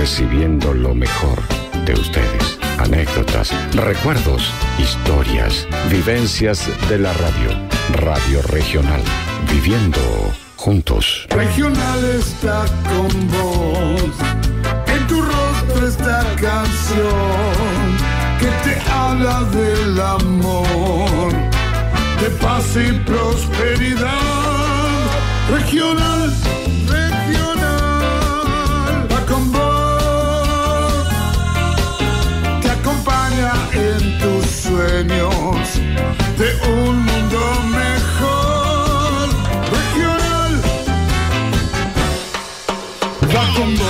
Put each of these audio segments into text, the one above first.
recibiendo lo mejor de ustedes. Anécdotas, recuerdos, historias, vivencias de la radio. Radio Regional, viviendo juntos. Regional está con vos, en tu rostro esta canción que te habla del amor, de paz y prosperidad. Regional, regional, va con vos, te acompaña en tus sueños de un mundo mejor. Regional, va con vos.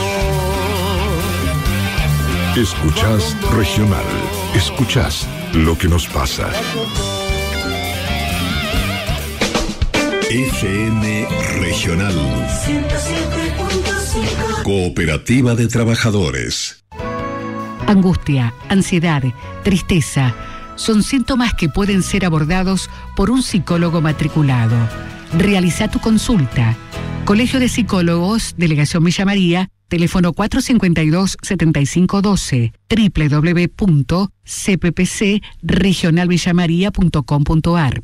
Escuchás Regional, escuchás lo que nos pasa. FM Regional 107.5. Cooperativa de Trabajadores. Angustia, ansiedad, tristeza son síntomas que pueden ser abordados por un psicólogo matriculado. Realiza tu consulta. Colegio de Psicólogos, Delegación Villa María, teléfono 452-7512, www.cppcregionalvillamaria.com.ar.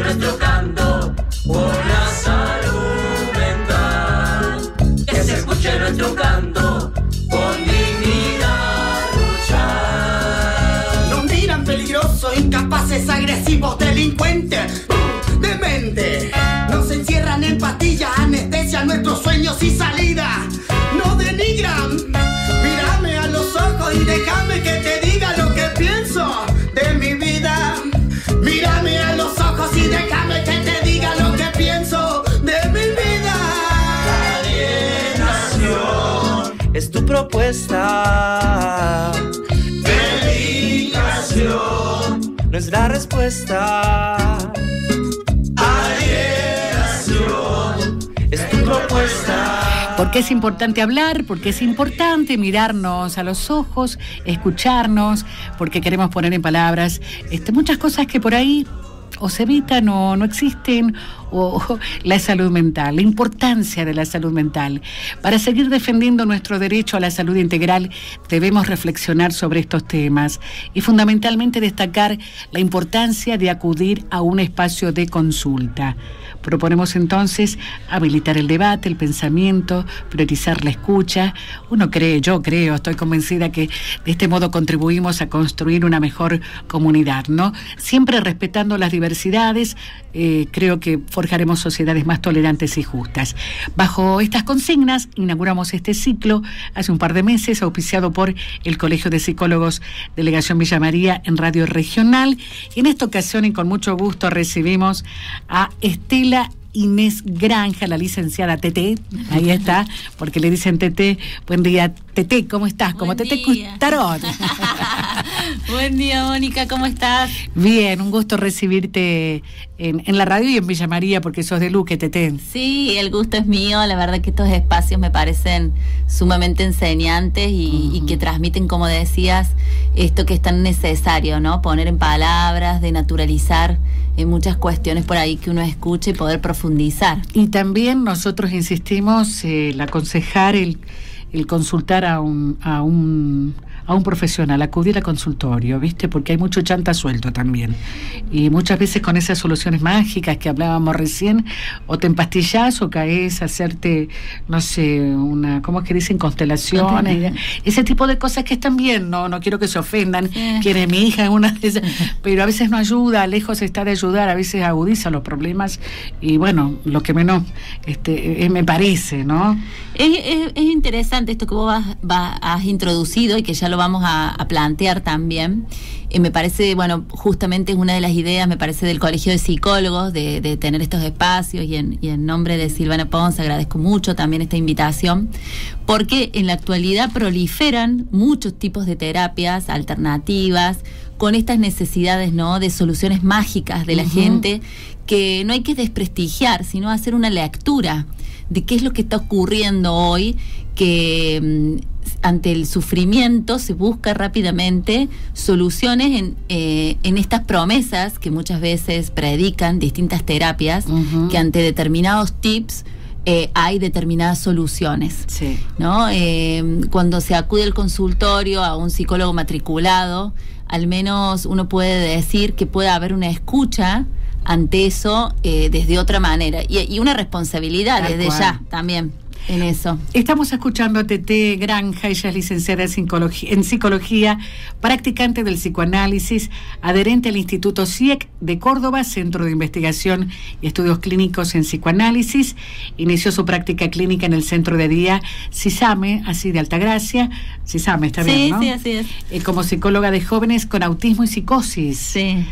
Nuestro canto por la salud mental, que se escuche nuestro canto con dignidad luchar. Nos miran peligrosos, incapaces, agresivos, delincuentes, demente. Nos encierran en pastillas, anestesia nuestros sueños y salida. Nos denigran. Mírame a los ojos y déjame que te diga lo que pienso de mi vida. Mírame a los ojos y déjame que te diga lo que pienso de mi vida. Alienación es tu propuesta. Dedicación no es la respuesta. Alienación es tu propuesta. Porque es importante hablar, porque es importante mirarnos a los ojos, escucharnos, porque queremos poner en palabras muchas cosas que por ahí o se evitan o no existen, o la salud mental, la importancia de la salud mental. Para seguir defendiendo nuestro derecho a la salud integral, debemos reflexionar sobre estos temas y fundamentalmente destacar la importancia de acudir a un espacio de consulta. Proponemos entonces habilitar el debate, el pensamiento, priorizar la escucha. Yo creo, estoy convencida que de este modo contribuimos a construir una mejor comunidad, ¿no? Siempre respetando las diversidades, creo que forjaremos sociedades más tolerantes y justas. Bajo estas consignas inauguramos este ciclo hace un par de meses, auspiciado por el Colegio de Psicólogos Delegación Villa María en Radio Regional. Y en esta ocasión y con mucho gusto recibimos a Estela Inés Granja, la licenciada Tete, ahí está, porque le dicen Tete. Buen día, Tete, ¿cómo estás? Como Tete Custarón. Buen día, Mónica, ¿cómo estás? Bien, un gusto recibirte en la radio y en Villa María, porque sos de Luque, Tete. Sí, el gusto es mío, la verdad que estos espacios me parecen sumamente enseñantes y que transmiten, como decías, esto que es tan necesario, ¿no? Poner en palabras, de naturalizar muchas cuestiones por ahí que uno escucha y poder profundizar. Y también nosotros insistimos el aconsejar, el consultar a un profesional, acudir al consultorio, ¿viste? Porque hay mucho chanta suelto también. Y muchas veces con esas soluciones mágicas que hablábamos recién, o te empastillás o caes a hacerte, no sé, ¿cómo es que dicen? Constelaciones. Ese tipo de cosas que están bien, no quiero que se ofendan. Quiere mi hija una de esas, pero a veces no ayuda, lejos está de ayudar, a veces agudiza los problemas. Y bueno, lo que menos me parece, ¿no? Es interesante esto que vos has introducido y que ya lo vamos a plantear también. Me parece, justamente es una de las ideas, me parece, del Colegio de Psicólogos, de tener estos espacios, y en nombre de Silvana Ponce agradezco mucho también esta invitación, porque en la actualidad proliferan muchos tipos de terapias alternativas, con estas necesidades, ¿no?, de soluciones mágicas de la gente, que no hay que desprestigiar, sino hacer una lectura de qué es lo que está ocurriendo hoy, que ante el sufrimiento se busca rápidamente soluciones en estas promesas que muchas veces predican distintas terapias, que ante determinados tips hay determinadas soluciones, ¿no? Cuando se acude al consultorio a un psicólogo matriculado, al menos uno puede decir que puede haber una escucha ante eso desde otra manera y una responsabilidad desde ya también en eso. Estamos escuchando a Teté Granja. Ella es licenciada en psicología, practicante del psicoanálisis, adherente al Instituto CIEC de Córdoba, Centro de Investigación y Estudios Clínicos en Psicoanálisis. Inició su práctica clínica en el centro de día Sisame, así de Altagracia. Sisame, está bien, ¿no? Sí, así es. Como psicóloga de jóvenes con autismo y psicosis. Sí.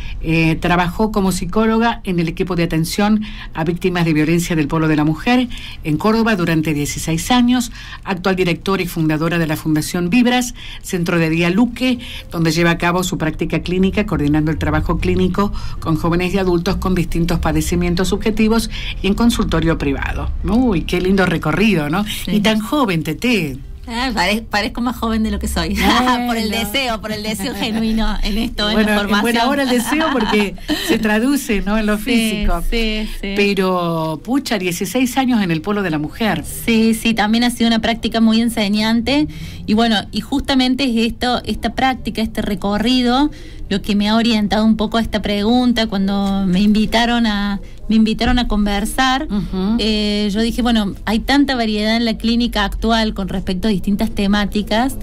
Trabajó como psicóloga en el equipo de atención a víctimas de violencia del Polo de la Mujer en Córdoba durante 16 años, actual directora y fundadora de la Fundación Vibras, Centro de Día Luque, donde lleva a cabo su práctica clínica, coordinando el trabajo clínico con jóvenes y adultos con distintos padecimientos subjetivos y en consultorio privado. Uy, qué lindo recorrido, ¿no? Sí. Y tan joven, Teté. Parezco más joven de lo que soy. Por el deseo genuino en esto, en la formación. Bueno, ahora el deseo porque se traduce, ¿no?, en lo físico. Sí. Pero, 16 años en el Polo de la Mujer. Sí, también ha sido una práctica muy enseñante. Y bueno, y justamente es esta práctica, este recorrido, lo que me ha orientado un poco a esta pregunta. Cuando me invitaron a conversar, yo dije, bueno, hay tanta variedad en la clínica actual con respecto a distintas temáticas,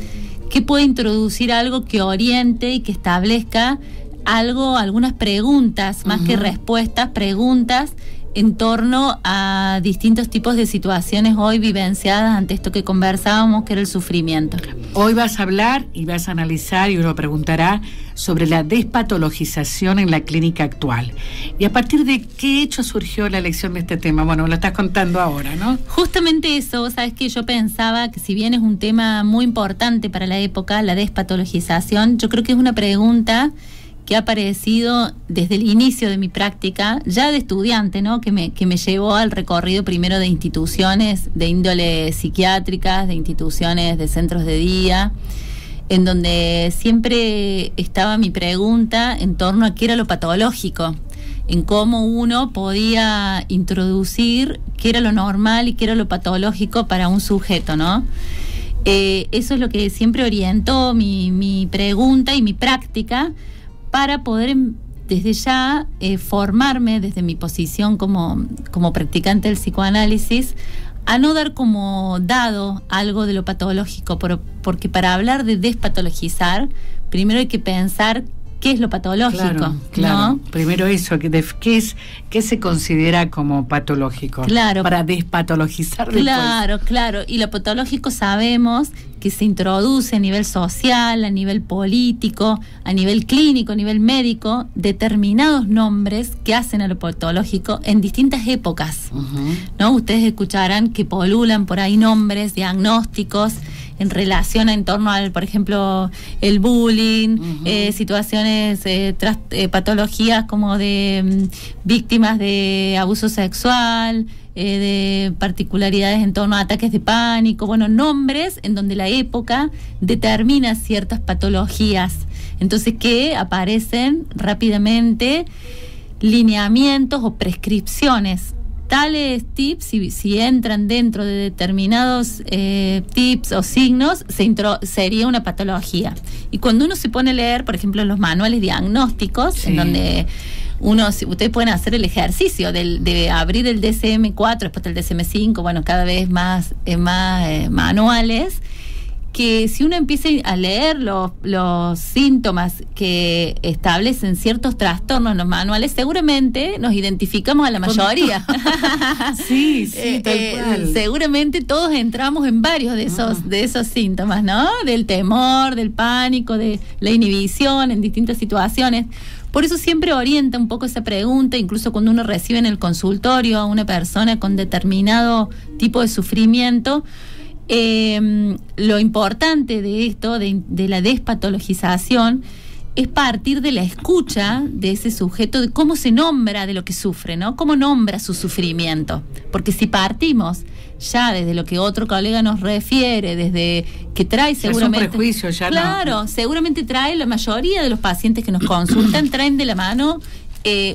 que puede introducir algo que oriente y que establezca algunas preguntas, más que respuestas, preguntas en torno a distintos tipos de situaciones hoy vivenciadas ante esto que conversábamos, que era el sufrimiento. Hoy vas a hablar y vas a analizar, y uno preguntará sobre la despatologización en la clínica actual. ¿Y a partir de qué hecho surgió la elección de este tema? Bueno, lo estás contando ahora, ¿no? Justamente eso, sabes que yo pensaba que si bien es un tema muy importante para la época, la despatologización, yo creo que es una pregunta que ha aparecido desde el inicio de mi práctica, ya de estudiante, ¿no?, que me llevó al recorrido primero de instituciones de índole psiquiátricas, de instituciones de centros de día, en donde siempre estaba mi pregunta en torno a qué era lo patológico, en cómo uno podía introducir qué era lo normal y qué era lo patológico para un sujeto, ¿no? Eso es lo que siempre orientó mi pregunta y mi práctica, para poder desde ya formarme desde mi posición como practicante del psicoanálisis, a no dar como dado algo de lo patológico, porque para hablar de despatologizar, primero hay que pensar qué es lo patológico. Claro. ¿No? Primero eso, ¿qué se considera como patológico? Claro. Para despatologizar después. Claro. Y lo patológico sabemos que se introduce a nivel social, a nivel político, a nivel clínico, a nivel médico, determinados nombres que hacen a lo patológico en distintas épocas. ¿No? Ustedes escucharán que polulan por ahí nombres diagnósticos en relación en torno al, por ejemplo, el bullying, situaciones, patologías como de víctimas de abuso sexual, de particularidades en torno a ataques de pánico, bueno, nombres en donde la época determina ciertas patologías, entonces que aparecen rápidamente lineamientos o prescripciones. Tales tips, si entran dentro de determinados tips o signos, sería una patología. Y cuando uno se pone a leer, por ejemplo, los manuales diagnósticos, en donde ustedes pueden hacer el ejercicio de abrir el DSM-4, después del DSM-5, bueno, cada vez más manuales, que si uno empieza a leer los síntomas que establecen ciertos trastornos en los manuales, seguramente nos identificamos a la mayoría. Sí, tal cual. Seguramente todos entramos en varios de esos síntomas, ¿no? Del temor, del pánico, de la inhibición en distintas situaciones. Por eso siempre orienta un poco esa pregunta, incluso cuando uno recibe en el consultorio a una persona con determinado tipo de sufrimiento. Lo importante de esto, de la despatologización, es partir de la escucha de ese sujeto, de cómo se nombra de lo que sufre, ¿no? Cómo nombra su sufrimiento. Porque si partimos ya desde lo que otro colega nos refiere, desde que trae seguramente... Es un prejuicio, ya claro, no. Seguramente trae, la mayoría de los pacientes que nos consultan traen de la mano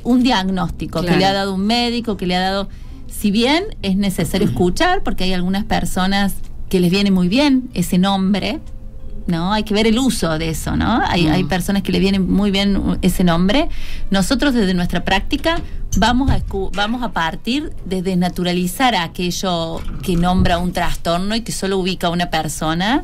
un diagnóstico, claro, que le ha dado un médico, que le ha dado... Si bien es necesario escuchar, porque hay algunas personas que les viene muy bien ese nombre, ¿no? Hay que ver el uso de eso, ¿no? Hay personas que le viene muy bien ese nombre. Nosotros desde nuestra práctica vamos a partir de desnaturalizar aquello que nombra un trastorno y que solo ubica a una persona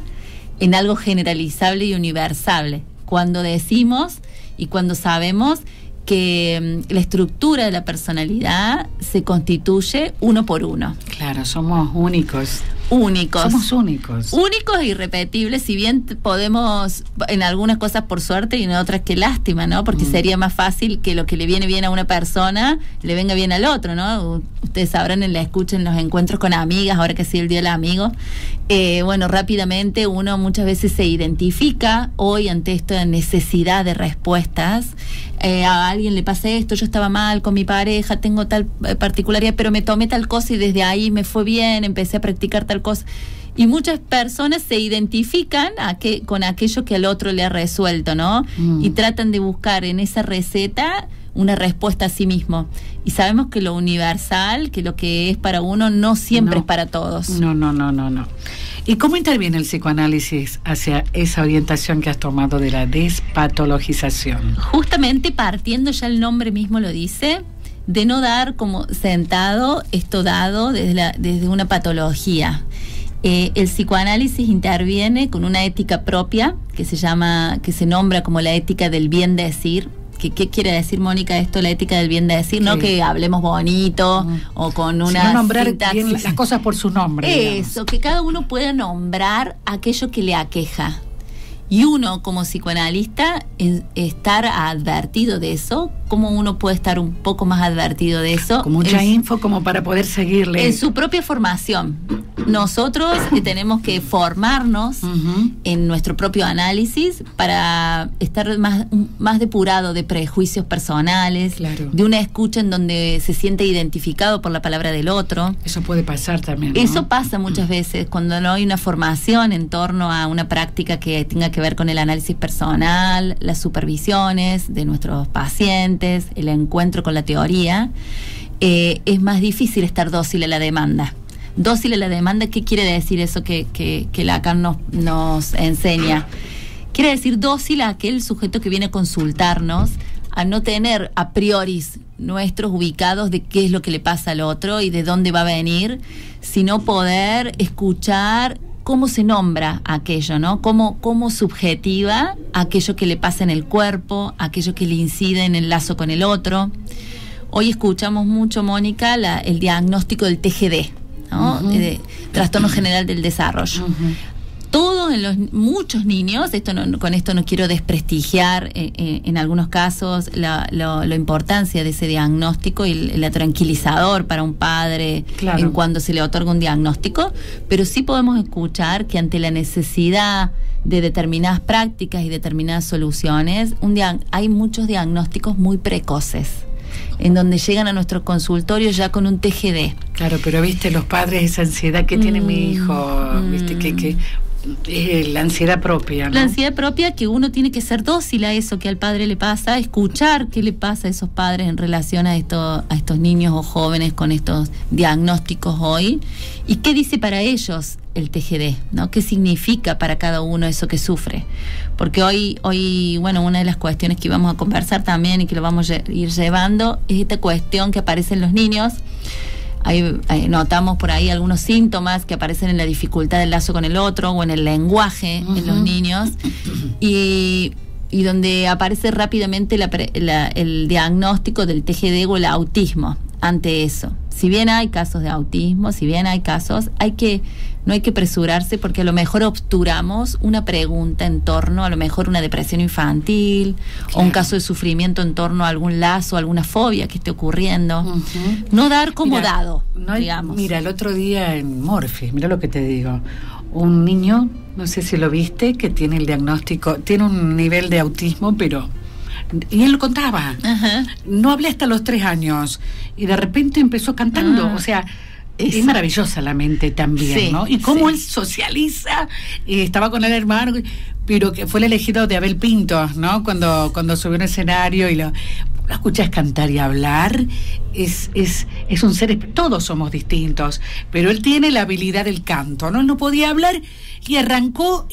en algo generalizable y universal. Cuando decimos y cuando sabemos que la estructura de la personalidad se constituye uno por uno. Claro, somos únicos. Somos únicos. Únicos e irrepetibles, si bien podemos, en algunas cosas por suerte y en otras que lástima, ¿no? Porque sería más fácil que lo que le viene bien a una persona le venga bien al otro, ¿no? Ustedes sabrán en la escucha, en los encuentros con amigas, ahora que sí el Día del Amigo, bueno, rápidamente uno muchas veces se identifica hoy ante esta necesidad de respuestas. A alguien le pasa esto, yo estaba mal con mi pareja, tengo tal particularidad, pero me tomé tal cosa y desde ahí me fue bien, empecé a practicar tal cosa. Y muchas personas se identifican con aquello que al otro le ha resuelto, ¿no? Y tratan de buscar en esa receta una respuesta a sí mismo. Y sabemos que lo universal, que lo que es para uno, no siempre es para todos. No. ¿Y cómo interviene el psicoanálisis hacia esa orientación que has tomado de la despatologización? Justamente partiendo, ya el nombre mismo lo dice, de no dar como sentado esto dado desde una patología. El psicoanálisis interviene con una ética propia que se nombra como la ética del bien decir. ¿Qué quiere decir, Mónica, esto, la ética del bien decir? No que hablemos bonito o con una sino nombrar bien las cosas por su nombre. Eso, que cada uno pueda nombrar aquello que le aqueja. Y uno, como psicoanalista, estar advertido de eso. ¿Cómo uno puede estar un poco más advertido de eso? Con mucha info como para poder seguirle. En su propia formación. Nosotros tenemos que formarnos en nuestro propio análisis para estar más depurado de prejuicios personales, claro, de una escucha en donde se siente identificado por la palabra del otro. Eso puede pasar también, ¿no? Eso pasa muchas veces cuando no hay una formación en torno a una práctica que tenga que ver con el análisis personal, las supervisiones de nuestros pacientes, el encuentro con la teoría. Es más difícil estar dócil a la demanda. Dócil a la demanda, ¿qué quiere decir eso que Lacan nos enseña? Quiere decir dócil a aquel sujeto que viene a consultarnos, a no tener a priori nuestros ubicados de qué es lo que le pasa al otro y de dónde va a venir, sino poder escuchar cómo se nombra aquello, ¿no? Cómo subjetiva aquello que le pasa en el cuerpo, aquello que le incide en el lazo con el otro. Hoy escuchamos mucho, Mónica, el diagnóstico del TGD, ¿no? De trastorno general del desarrollo. Todos muchos niños, con esto no quiero desprestigiar en algunos casos la importancia de ese diagnóstico y la tranquilizador para un padre, claro, en cuando se le otorga un diagnóstico, pero sí podemos escuchar que ante la necesidad de determinadas prácticas y determinadas soluciones, hay muchos diagnósticos muy precoces, en donde llegan a nuestro consultorio ya con un TGD. Claro, pero viste los padres, esa ansiedad que tiene mi hijo, viste que la ansiedad propia, ¿no? La ansiedad propia, que uno tiene que ser dócil a eso que al padre le pasa, escuchar qué le pasa a esos padres en relación a estos niños o jóvenes con estos diagnósticos hoy, y qué dice para ellos el TGD, ¿no? ¿Qué significa para cada uno eso que sufre? Porque hoy, bueno, una de las cuestiones que íbamos a conversar también y que lo vamos a ir llevando es esta cuestión que aparece en los niños. Notamos por ahí algunos síntomas que aparecen en la dificultad del lazo con el otro o en el lenguaje en los niños, y donde aparece rápidamente el diagnóstico del TGD o el autismo ante eso. Si bien hay casos de autismo, si bien hay casos, no hay que apresurarse, porque a lo mejor obturamos una pregunta en torno a lo mejor una depresión infantil, claro, o un caso de sufrimiento en torno a algún lazo, alguna fobia que esté ocurriendo. No dar como dado, digamos. Mira, el otro día en Morphy, mira lo que te digo, un niño, no sé si lo viste, que tiene el diagnóstico, tiene un nivel de autismo, pero... Y él lo contaba. Ajá. No hablé hasta los 3 años. Y de repente empezó cantando. O sea, es maravillosa la mente también, sí, ¿no? Y cómo él socializa. Estaba con el hermano, pero que fue el elegido de Abel Pintos, ¿no? Cuando subió a un escenario y lo escuchas cantar y hablar, es un ser, todos somos distintos, pero él tiene la habilidad del canto, ¿no? Él no podía hablar y arrancó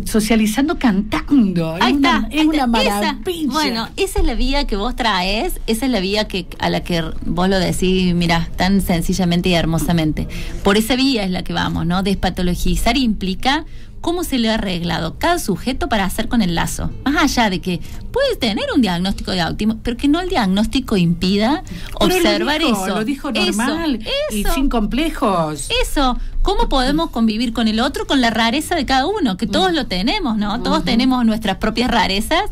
socializando cantando. Ahí está, es una maravilla. Bueno, esa es la vía que vos traes, esa es la vía a la que vos lo decís, mirá, tan sencillamente y hermosamente. Por esa vía es la que vamos, ¿no? Despatologizar implica cómo se le ha arreglado cada sujeto para hacer con el lazo. Más allá de que puede tener un diagnóstico de autismo, pero que no el diagnóstico impida observar eso. Lo dijo normal y sin complejos. Eso. ¿Cómo podemos convivir con el otro con la rareza de cada uno? Que todos lo tenemos, ¿no? Todos tenemos nuestras propias rarezas.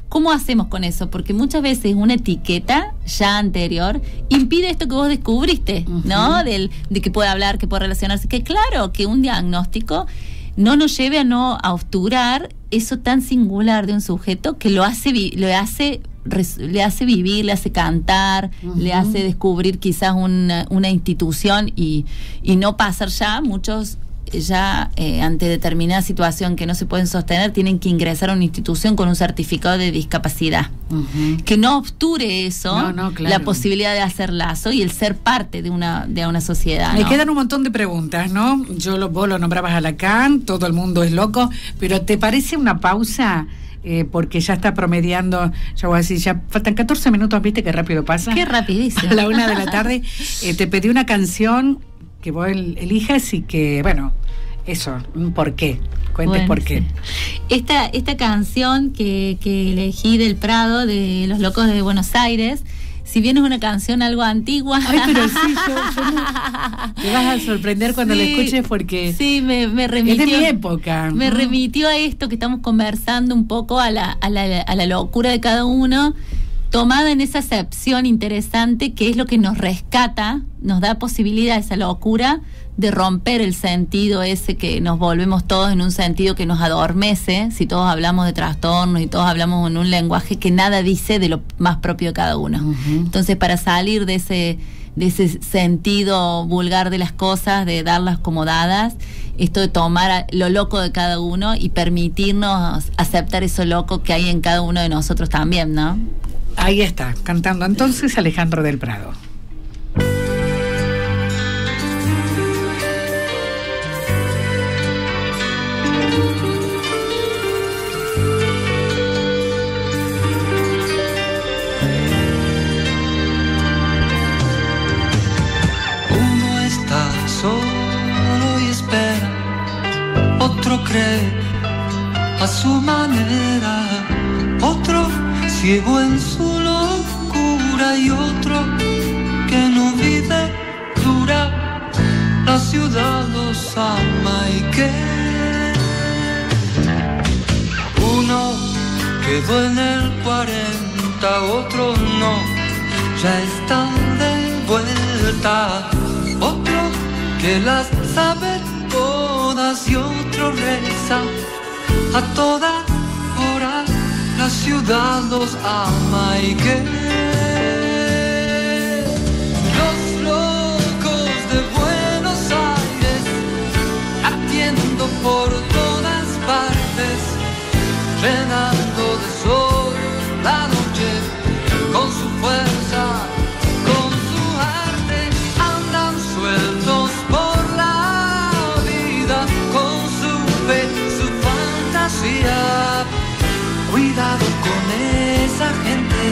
¿Cómo hacemos con eso? Porque muchas veces una etiqueta ya anterior impide esto que vos descubriste, ¿no? De que puede hablar, que puede relacionarse. Que claro, que un diagnóstico no nos lleve a obturar eso tan singular de un sujeto que le hace vivir, le hace cantar, le hace descubrir quizás una institución y no pasar ya, muchos ya ante determinada situación que no se pueden sostener tienen que ingresar a una institución con un certificado de discapacidad que no obture eso, claro, la posibilidad de hacer lazo y el ser parte de una sociedad. Me quedan un montón de preguntas, ¿no? Vos lo nombrabas a Lacan, todo el mundo es loco, pero ¿te parece una pausa? Porque ya está promediando, ya voy a decir, ya faltan 14 minutos, ¿viste qué rápido pasa? Qué rapidísimo. A la 1 de la tarde. Te pedí una canción que vos elijas y que, bueno, eso, ¿por qué? Cuentes por qué. Sí. Esta canción que elegí del Prado, de Los Locos de Buenos Aires, si bien es una canción algo antigua. Ay, pero sí, yo te vas a sorprender cuando la escuches porque sí, me remitió, es de mi época. Me remitió a esto que estamos conversando un poco, a la locura de cada uno, tomada en esa acepción interesante que es lo que nos rescata, nos da posibilidad, esa locura de romper el sentido ese que nos volvemos todos en un sentido que nos adormece, si todos hablamos de trastornos y todos hablamos en un lenguaje que nada dice de lo más propio de cada uno. Entonces, para salir de ese sentido vulgar de las cosas, de darlas como dadas, esto de tomar lo loco de cada uno y permitirnos aceptar eso loco que hay en cada uno de nosotros también, ¿no? Ahí está, cantando entonces Alejandro del Prado. Uno está solo y espera, otro cree a su manera, otro ciego en su locura y otro que no vive dura. La ciudad los ama y que uno quedó en el 40, otro no, ya está de vuelta. Otro que las sabe todas y otro reza a toda hora. La ciudad los ama y que los locos de Buenos Aires, latiendo por todas partes, llenando de sol la noche con su fuerza, con su arte, andan sueltos por la vida con su fe, su fantasía. Cuidado con esa gente,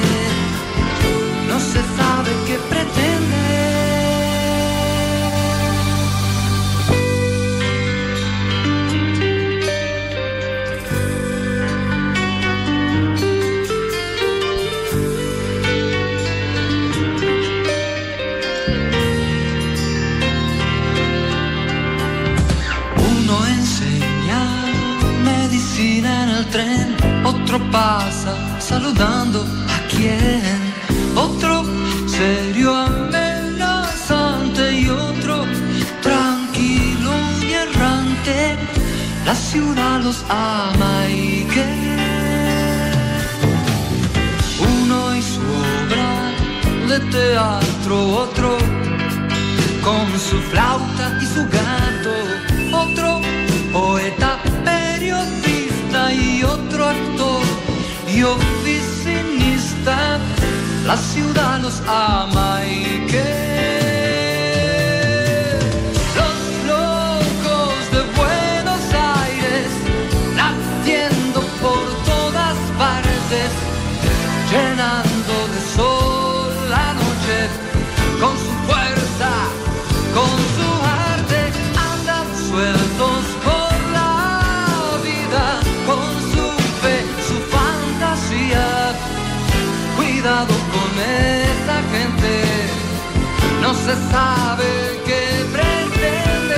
no se sabe qué pretende. Uno enseña medicina en el tren, otro pasa saludando a quien, otro serio amenazante y otro tranquilo y ciudad los ama y que uno hizo obra de teatro, otro con su flauta y su gato, otro poeta, periodista y otro actor y oficinista. La ciudad los ama y que los locos de Buenos Aires latiendo por todas partes, llenando de sol la noche con su fuerza, con su arte, andan sueltos por la vida, con su fe, su fantasía. Cuidado con esa gente, no se sabe qué pretende.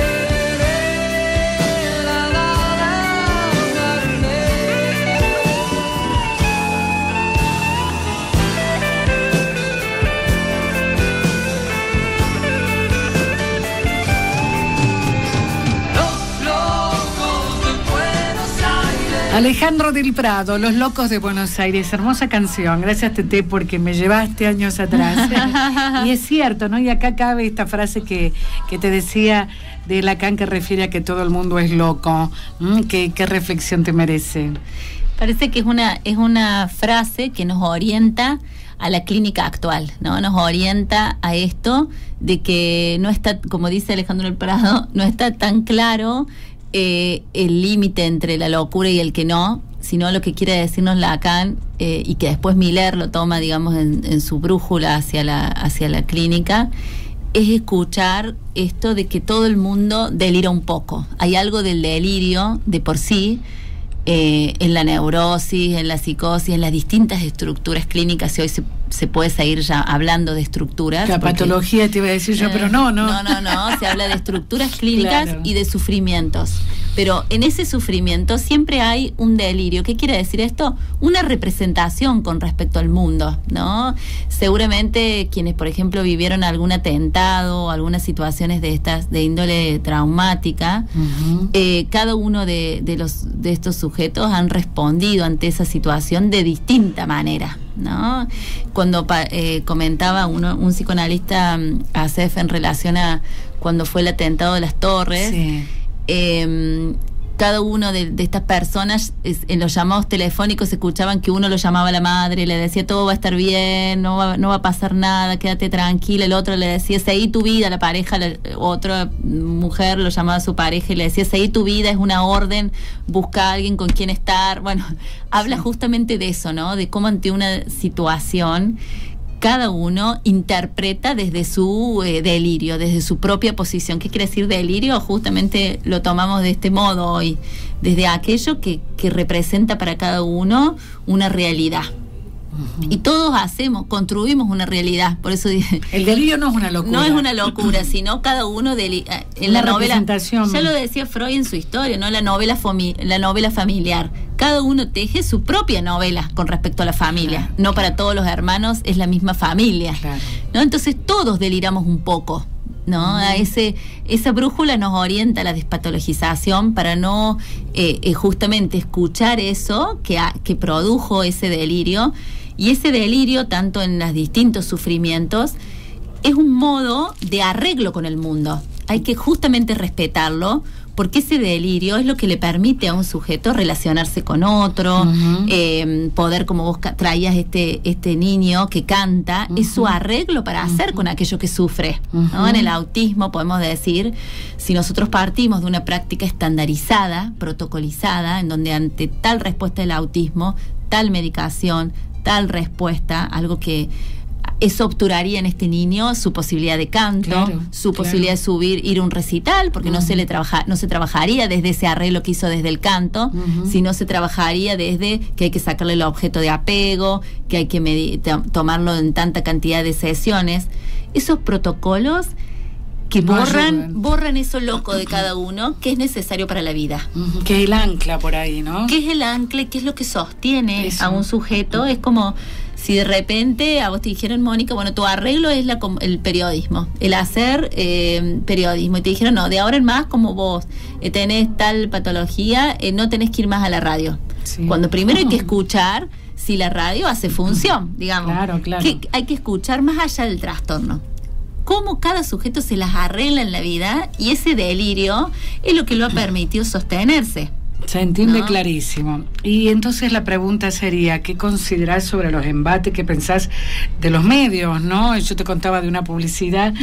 Alejandro del Prado, Los Locos de Buenos Aires, hermosa canción, gracias Tete porque me llevaste años atrás. Y es cierto, ¿no? Y acá cabe esta frase que te decía de Lacan, que refiere a que todo el mundo es loco. ¿Qué reflexión te merece? Parece que es una frase que nos orienta a la clínica actual, ¿no? Nos orienta a esto de que no está, como dice Alejandro del Prado, no está tan claro el límite entre la locura y el que no, sino lo que quiere decirnos Lacan, y que después Miller lo toma, digamos, en su brújula hacia la clínica, es escuchar esto de que todo el mundo delira un poco. Hay algo del delirio de por sí, en la neurosis, en la psicosis, en las distintas estructuras clínicas, y hoy se puede seguir ya hablando de estructuras. La patología te iba a decir yo, pero no, se habla de estructuras clínicas, claro, y de sufrimientos. Pero en ese sufrimiento siempre hay un delirio. ¿Qué quiere decir esto? Una representación con respecto al mundo, ¿no? Seguramente quienes, por ejemplo, vivieron algún atentado o algunas situaciones de estas de índole traumática, cada uno de estos sujetos han respondido ante esa situación de distinta manera, ¿no? Cuando comentaba un psicoanalista, Acef, en relación a cuando fue el atentado de las Torres, sí, cada uno de estas personas, en los llamados telefónicos escuchaban que uno lo llamaba a la madre, le decía todo va a estar bien, no va a pasar nada, quédate tranquila. El otro le decía seguí tu vida, la pareja, otra mujer lo llamaba a su pareja y le decía seguí tu vida, es una orden, busca a alguien con quien estar. Bueno, habla justamente de eso, ¿no? De cómo ante una situación cada uno interpreta desde su delirio, desde su propia posición. ¿Qué quiere decir delirio? Justamente lo tomamos de este modo hoy, desde aquello que representa para cada uno una realidad. Y todos construimos una realidad. Por eso el delirio no es una locura. No es una locura, sino cada uno en la novela. Ya lo decía Freud en su historia, ¿no? La novela familiar. Cada uno teje su propia novela con respecto a la familia. Claro, no para todos los hermanos es la misma familia. Claro. ¿No? Entonces todos deliramos un poco, ¿no? Esa brújula nos orienta a la despatologización para no justamente escuchar eso que produjo ese delirio. Y ese delirio, tanto en los distintos sufrimientos, es un modo de arreglo con el mundo. Hay que justamente respetarlo, porque ese delirio es lo que le permite a un sujeto relacionarse con otro, poder, como vos traías este niño que canta, es su arreglo para hacer con aquello que sufre, ¿no? En el autismo podemos decir, si nosotros partimos de una práctica estandarizada, protocolizada, en donde ante tal respuesta del autismo, tal medicación, tal respuesta, algo que eso obturaría en este niño su posibilidad de canto, su posibilidad de ir a un recital, porque no se trabajaría desde ese arreglo que hizo desde el canto, sino se trabajaría desde que hay que sacarle el objeto de apego, que hay que tomarlo en tanta cantidad de sesiones. Esos protocolos que borran eso loco de cada uno, que es necesario para la vida. Que es el ancla por ahí, ¿no? ¿Qué es el ancla? ¿Qué es lo que sostiene a un sujeto? Es como Si de repente a vos te dijeron, Mónica, bueno, tu arreglo es el periodismo, el hacer periodismo, y te dijeron, no, de ahora en más, como vos tenés tal patología, no tenés que ir más a la radio. Sí. Cuando primero hay que escuchar si la radio hace función, digamos. Claro. Que hay que escuchar más allá del trastorno. Cómo cada sujeto se las arregla en la vida, y ese delirio es lo que lo ha permitido sostenerse. Se entiende, ¿no? Clarísimo. Y entonces la pregunta sería, ¿qué considerás sobre los embates que pensás de los medios, no? Yo te contaba de una publicidad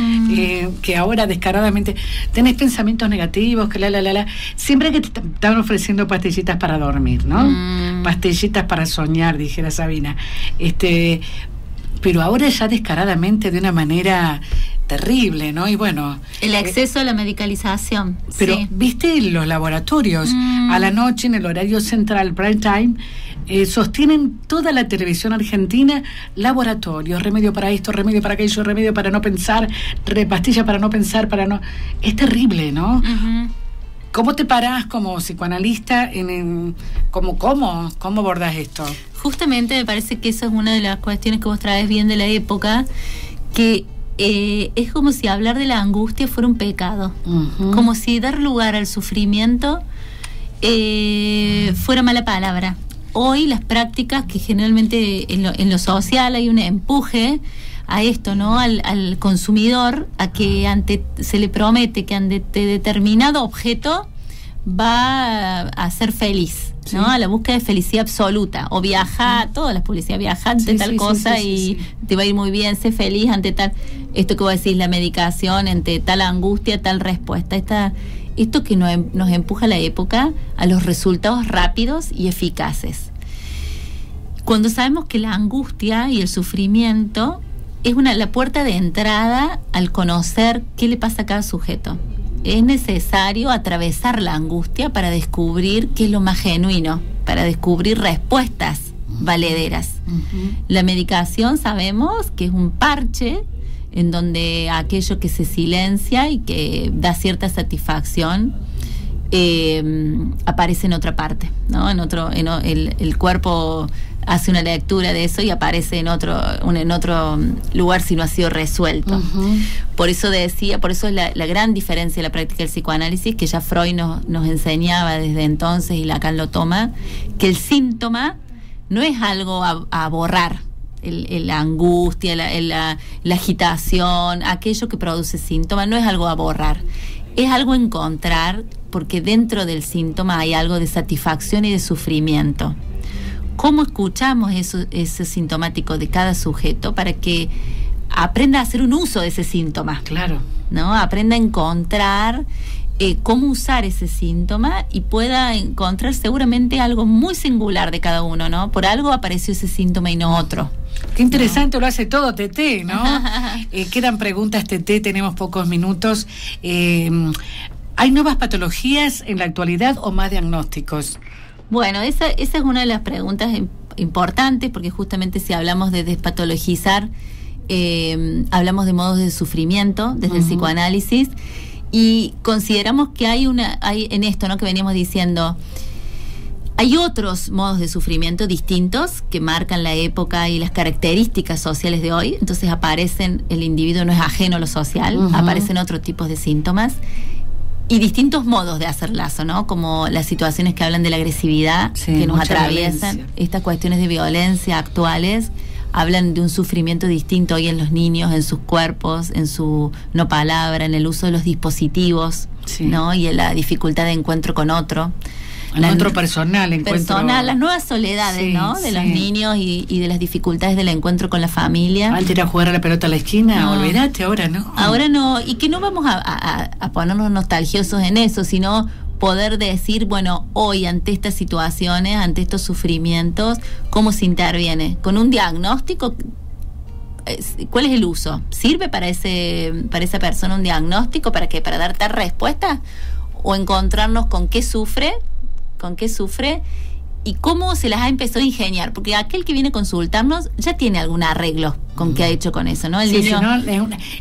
que ahora descaradamente tenés pensamientos negativos, que siempre que te están ofreciendo pastillitas para dormir, ¿no? Pastillitas para soñar, dijera Sabina. Pero ahora ya descaradamente, de una manera terrible, ¿no? Y bueno, el acceso a la medicalización. Pero sí. ¿Viste los laboratorios? A la noche, en el horario central, prime time, sostienen toda la televisión argentina laboratorios, remedio para esto, remedio para aquello, remedio para no pensar, pastilla para no pensar, para no... Es terrible, ¿no? ¿Cómo te parás como psicoanalista cómo abordás esto? Justamente me parece que eso es una de las cuestiones que vos traes bien de la época, que es como si hablar de la angustia fuera un pecado, como si dar lugar al sufrimiento fuera mala palabra. Hoy las prácticas que generalmente en lo social hay un empuje a esto, ¿no? Al consumidor, a que se le promete que ante determinado objeto va a ser feliz, ¿no? Sí. A la búsqueda de felicidad absoluta, o viaja, todas las publicidades, viaja ante tal cosa y te va a ir muy bien, sé feliz ante tal, esto que vos decís, la medicación, ante tal angustia, tal respuesta, esto que nos empuja a la época a los resultados rápidos y eficaces. Cuando sabemos que la angustia y el sufrimiento es la puerta de entrada al conocer qué le pasa a cada sujeto. Es necesario atravesar la angustia para descubrir qué es lo más genuino, para descubrir respuestas valederas. La medicación sabemos que es un parche en donde aquello que se silencia y que da cierta satisfacción aparece en otra parte, ¿no? El cuerpo hace una lectura de eso y aparece en otro lugar si no ha sido resuelto. Por eso es la gran diferencia de la práctica del psicoanálisis, que ya Freud nos enseñaba desde entonces, y Lacan lo toma, que el síntoma no es algo a borrar, la angustia, la agitación, aquello que produce síntoma, no es algo a borrar, es algo a encontrar, porque dentro del síntoma hay algo de satisfacción y de sufrimiento. ¿Cómo escuchamos ese sintomático de cada sujeto para que aprenda a hacer un uso de ese síntoma? Claro. ¿No? Aprenda a encontrar cómo usar ese síntoma y pueda encontrar seguramente algo muy singular de cada uno, ¿no? Por algo apareció ese síntoma y no otro. Qué interesante, ¿no? Lo hace todo Teté, ¿no? Quedan preguntas, Teté, tenemos pocos minutos. ¿Hay nuevas patologías en la actualidad o más diagnósticos? Bueno, esa es una de las preguntas importantes, porque justamente si hablamos de despatologizar, hablamos de modos de sufrimiento desde el psicoanálisis, y consideramos que hay en esto, ¿no?, que veníamos diciendo, hay otros modos de sufrimiento distintos que marcan la época y las características sociales de hoy. Entonces el individuo no es ajeno a lo social, aparecen otros tipos de síntomas y distintos modos de hacer lazo, ¿no? Como las situaciones que hablan de la agresividad, que nos atraviesan, violencia. Estas cuestiones de violencia actuales hablan de un sufrimiento distinto hoy en los niños, en sus cuerpos, en su no palabra, en el uso de los dispositivos, ¿no? Y en la dificultad de encuentro con otro. Encuentro personal, las nuevas soledades, ¿no? De los niños y de las dificultades del encuentro con la familia. Antes era jugar a la pelota a la esquina, olvídate, ahora no. Ahora no, y que no vamos a ponernos nostalgiosos en eso, sino poder decir, bueno, hoy ante estas situaciones, ante estos sufrimientos, ¿cómo se interviene? Con un diagnóstico, ¿cuál es el uso? ¿Sirve para esa persona un diagnóstico? ¿Para qué? ¿Para dar tal respuesta? ¿O encontrarnos con qué sufre y cómo se las ha empezado a ingeniar? Porque aquel que viene a consultarnos ya tiene algún arreglo con qué ha hecho con eso, ¿no? El niño,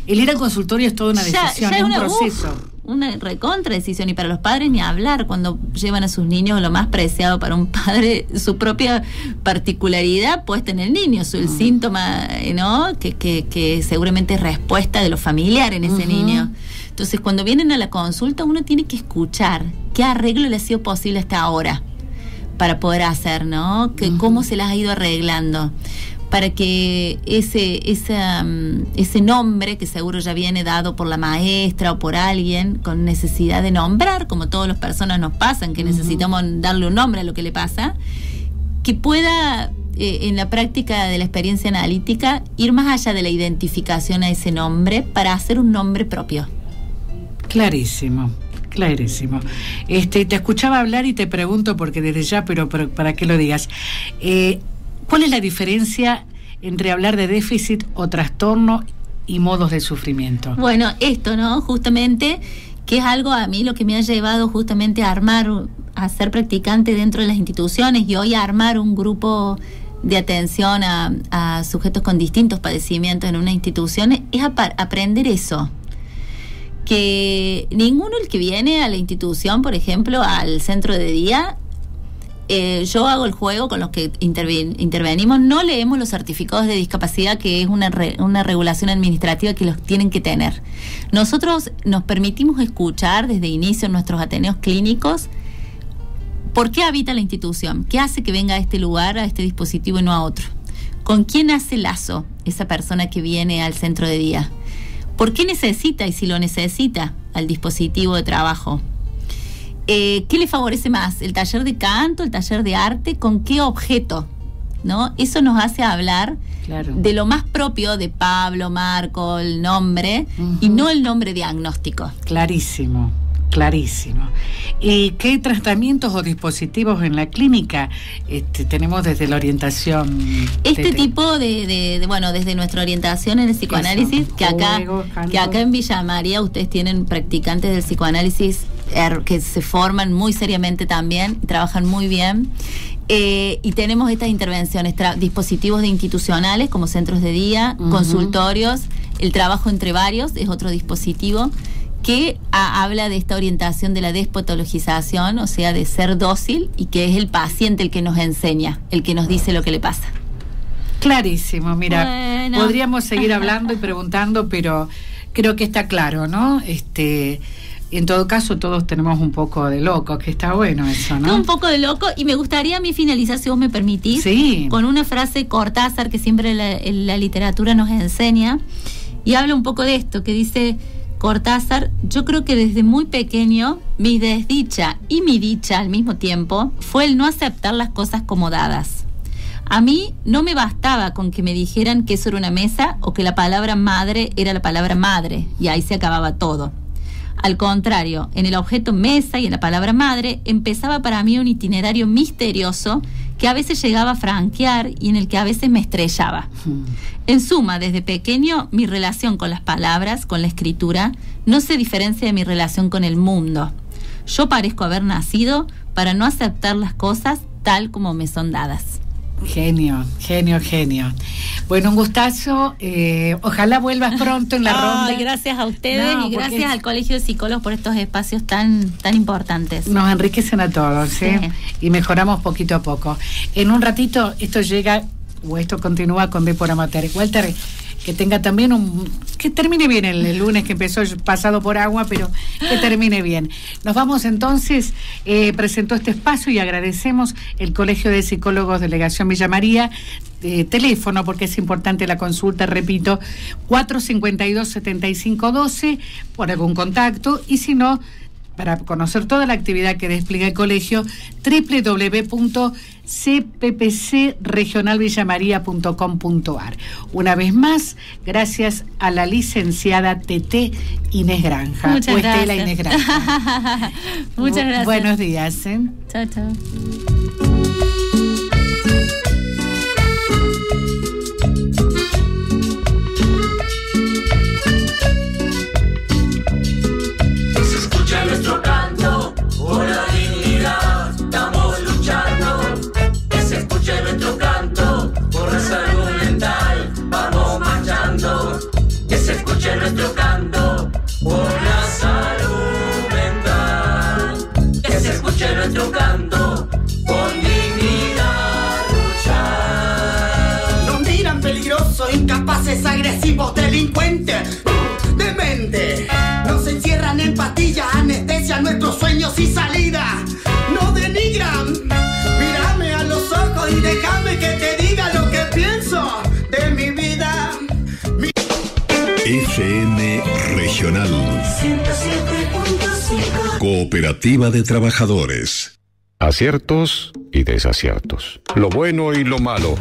el ir al consultorio es toda una decisión, es un proceso. una recontra decisión, y para los padres ni hablar cuando llevan a sus niños. Lo más preciado para un padre, su propia particularidad puesta en el niño, el síntoma, ¿no? Que seguramente es respuesta de lo familiar en ese niño. Entonces, cuando vienen a la consulta, uno tiene que escuchar qué arreglo le ha sido posible hasta ahora para poder hacer, ¿no? Cómo se las ha ido arreglando, para que ese nombre, que seguro ya viene dado por la maestra o por alguien con necesidad de nombrar, como todas las personas nos pasan, que necesitamos darle un nombre a lo que le pasa, que pueda, en la práctica de la experiencia analítica, ir más allá de la identificación a ese nombre para hacer un nombre propio. Clarísimo. Clarísimo. Te escuchaba hablar y te pregunto, porque desde ya, pero para que lo digas, ¿cuál es la diferencia entre hablar de déficit o trastorno y modos de sufrimiento? Bueno, esto, ¿no? Justamente, que es algo a mí lo que me ha llevado justamente a ser practicante dentro de las instituciones, y hoy a armar un grupo de atención a sujetos con distintos padecimientos en una institución, es aprender eso. Que ninguno, el que viene a la institución, por ejemplo, al centro de día, yo hago el juego con los que intervenimos, no leemos los certificados de discapacidad, que es una regulación administrativa que los tienen que tener. Nosotros nos permitimos escuchar desde inicio en nuestros ateneos clínicos por qué habita la institución, qué hace que venga a este lugar, a este dispositivo y no a otro, con quién hace lazo esa persona que viene al centro de día, por qué necesita, y si lo necesita, al dispositivo de trabajo. ¿Qué le favorece más? ¿El taller de canto, el taller de arte? ¿Con qué objeto? ¿No? Eso nos hace hablar de lo más propio de Pablo, Marco, el nombre, y no el nombre diagnóstico. Clarísimo. ¿Y qué tratamientos o dispositivos en la clínica tenemos desde la orientación? Tipo de bueno, desde nuestra orientación en el psicoanálisis, que acá en Villa María ustedes tienen practicantes del psicoanálisis que se forman muy seriamente también, trabajan muy bien. Y tenemos estas intervenciones, dispositivos institucionales como centros de día, consultorios, el trabajo entre varios es otro dispositivo que habla de esta orientación de la despatologización, o sea, de ser dócil, y que es el paciente el que nos enseña, el que nos dice lo que le pasa. Clarísimo, mira, bueno, podríamos seguir hablando y preguntando, pero creo que está claro, ¿no? En todo caso, todos tenemos un poco de loco, que está bueno eso, ¿no? Un poco de loco, y me gustaría a mí finalizar, si vos me permitís, con una frase de Cortázar que siempre la literatura nos enseña, y habla un poco de esto, que dice Cortázar: yo creo que desde muy pequeño mi desdicha y mi dicha al mismo tiempo fue el no aceptar las cosas como dadas. A mí no me bastaba con que me dijeran que eso era una mesa o que la palabra madre era la palabra madre, y ahí se acababa todo. Al contrario, en el objeto mesa y en la palabra madre empezaba para mí un itinerario misterioso que a veces llegaba a franquear y en el que a veces me estrellaba. En suma, desde pequeño, mi relación con las palabras, con la escritura, no se diferencia de mi relación con el mundo. Yo parezco haber nacido para no aceptar las cosas tal como me son dadas. Genio. Bueno, un gustazo. Ojalá vuelvas pronto en la ronda. Gracias a ustedes y gracias al Colegio de Psicólogos por estos espacios tan importantes. Nos enriquecen a todos, ¿sí? Y mejoramos poquito a poco. En un ratito esto llega, o esto continúa con Dépora Mater. Walter, que tenga también que termine bien el lunes, que empezó pasado por agua, pero que termine bien. Nos vamos entonces, presentó este espacio y agradecemos el Colegio de Psicólogos Delegación Villa María. Teléfono, porque es importante la consulta, repito, 452-7512 por algún contacto, y si no, para conocer toda la actividad que despliega el colegio, www.cppcregionalvillamaria.com.ar. Una vez más, gracias a la licenciada Teté Inés Granja. Muchas gracias. Estela Inés Granja. Muchas gracias. Buenos días. Chao, chao. Nuestro canto por la dignidad, estamos luchando. Que se escuche nuestro canto por la salud mental, vamos marchando. Que se escuche nuestro canto por la salud. delincuente, demente. Nos encierran en pastillas, anestesia nuestros sueños y salida. No denigran, mírame a los ojos y déjame que te diga lo que pienso de mi vida. FM Regional 107.5. Cooperativa de Trabajadores. Aciertos y desaciertos. Lo bueno y lo malo.